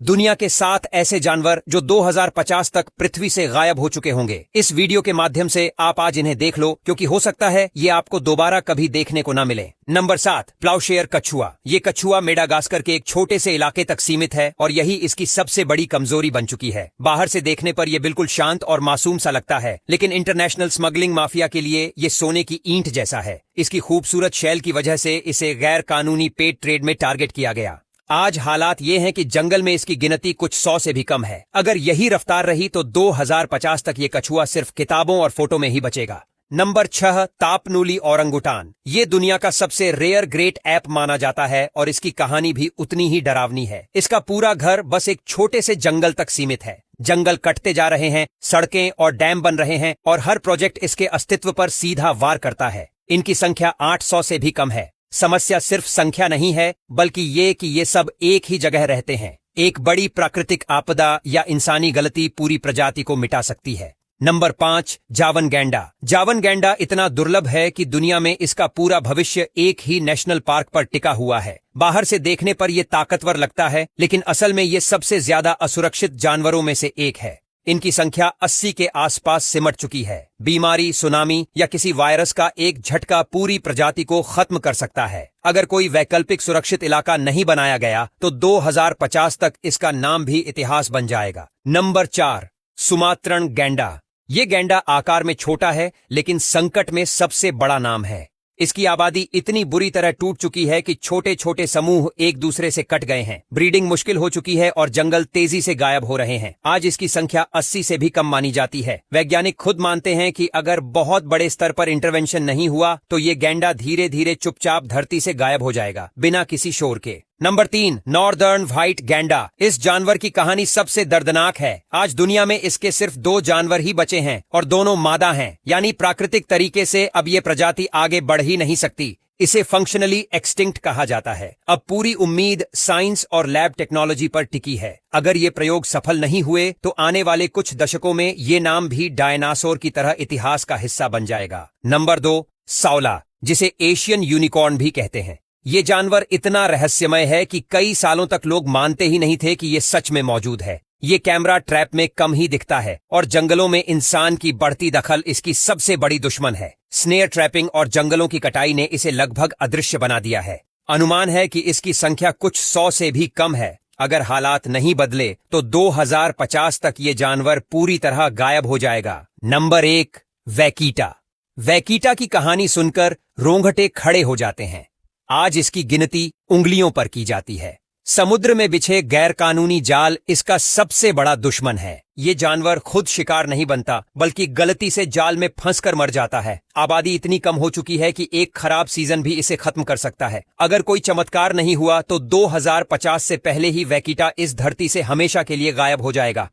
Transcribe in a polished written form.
दुनिया के 7 ऐसे जानवर जो 2050 तक पृथ्वी से गायब हो चुके होंगे। इस वीडियो के माध्यम से आप आज इन्हें देख लो, क्योंकि हो सकता है ये आपको दोबारा कभी देखने को न मिले। नंबर 7, प्लाउशेयर कछुआ। ये कछुआ मेडागास्कर के एक छोटे से इलाके तक सीमित है और यही इसकी सबसे बड़ी कमजोरी बन चुकी है। बाहर से देखने पर यह बिल्कुल शांत और मासूम सा लगता है, लेकिन इंटरनेशनल स्मगलिंग माफिया के लिए ये सोने की ईंट जैसा है। इसकी खूबसूरत शैल की वजह से इसे गैर कानूनी पेट ट्रेड में टारगेट किया गया। आज हालात ये हैं कि जंगल में इसकी गिनती कुछ 100 से भी कम है। अगर यही रफ्तार रही तो 2050 तक ये कछुआ सिर्फ किताबों और फोटो में ही बचेगा। Number 6, Tapanuli orangutan. ये दुनिया का सबसे रेयर ग्रेट ऐप माना जाता है और इसकी कहानी भी उतनी ही डरावनी है। इसका पूरा घर बस एक छोटे से जंगल तक सीमित है। जंगल कटते जा रहे हैं, सड़कें और डैम बन रहे हैं और हर प्रोजेक्ट इसके अस्तित्व पर सीधा वार करता है। इनकी संख्या 800 से भी कम है। समस्या सिर्फ संख्या नहीं है, बल्कि ये कि ये सब एक ही जगह रहते हैं। एक बड़ी प्राकृतिक आपदा या इंसानी गलती पूरी प्रजाति को मिटा सकती है। नंबर 5, जावन गैंडा। जावन गैंडा इतना दुर्लभ है कि दुनिया में इसका पूरा भविष्य एक ही नेशनल पार्क पर टिका हुआ है। बाहर से देखने पर यह ताकतवर लगता है, लेकिन असल में ये सबसे ज्यादा असुरक्षित जानवरों में से एक है। इनकी संख्या 80 के आसपास सिमट चुकी है। बीमारी, सुनामी या किसी वायरस का एक झटका पूरी प्रजाति को खत्म कर सकता है। अगर कोई वैकल्पिक सुरक्षित इलाका नहीं बनाया गया तो 2050 तक इसका नाम भी इतिहास बन जाएगा। नंबर 4, सुमात्रन गैंडा। ये गैंडा आकार में छोटा है, लेकिन संकट में सबसे बड़ा नाम है। इसकी आबादी इतनी बुरी तरह टूट चुकी है कि छोटे छोटे समूह एक दूसरे से कट गए हैं। ब्रीडिंग मुश्किल हो चुकी है और जंगल तेजी से गायब हो रहे हैं। आज इसकी संख्या 80 से भी कम मानी जाती है। वैज्ञानिक खुद मानते हैं कि अगर बहुत बड़े स्तर पर इंटरवेंशन नहीं हुआ तो ये गैंडा धीरे धीरे चुपचाप धरती से गायब हो जाएगा, बिना किसी शोर के। नंबर 3, नॉर्दर्न व्हाइट गैंडा। इस जानवर की कहानी सबसे दर्दनाक है। आज दुनिया में इसके सिर्फ 2 जानवर ही बचे हैं और दोनों मादा हैं, यानी प्राकृतिक तरीके से अब ये प्रजाति आगे बढ़ ही नहीं सकती। इसे फंक्शनली एक्सटिंक्ट कहा जाता है। अब पूरी उम्मीद साइंस और लैब टेक्नोलॉजी पर टिकी है। अगर ये प्रयोग सफल नहीं हुए तो आने वाले कुछ दशकों में ये नाम भी डायनासोर की तरह इतिहास का हिस्सा बन जाएगा। नंबर 2, सावला, जिसे एशियन यूनिकॉर्न भी कहते हैं। ये जानवर इतना रहस्यमय है कि कई सालों तक लोग मानते ही नहीं थे कि ये सच में मौजूद है। ये कैमरा ट्रैप में कम ही दिखता है और जंगलों में इंसान की बढ़ती दखल इसकी सबसे बड़ी दुश्मन है। स्नेयर ट्रैपिंग और जंगलों की कटाई ने इसे लगभग अदृश्य बना दिया है। अनुमान है कि इसकी संख्या कुछ 100 से भी कम है। अगर हालात नहीं बदले तो 2050 तक ये जानवर पूरी तरह गायब हो जाएगा। नंबर 1, वैकीटा। वैकीटा की कहानी सुनकर रोंगटे खड़े हो जाते हैं। आज इसकी गिनती उंगलियों पर की जाती है। समुद्र में बिछे गैरकानूनी जाल इसका सबसे बड़ा दुश्मन है। ये जानवर खुद शिकार नहीं बनता, बल्कि गलती से जाल में फंसकर मर जाता है। आबादी इतनी कम हो चुकी है कि एक खराब सीजन भी इसे खत्म कर सकता है। अगर कोई चमत्कार नहीं हुआ तो 2050 से पहले ही वैकीटा इस धरती से हमेशा के लिए गायब हो जाएगा।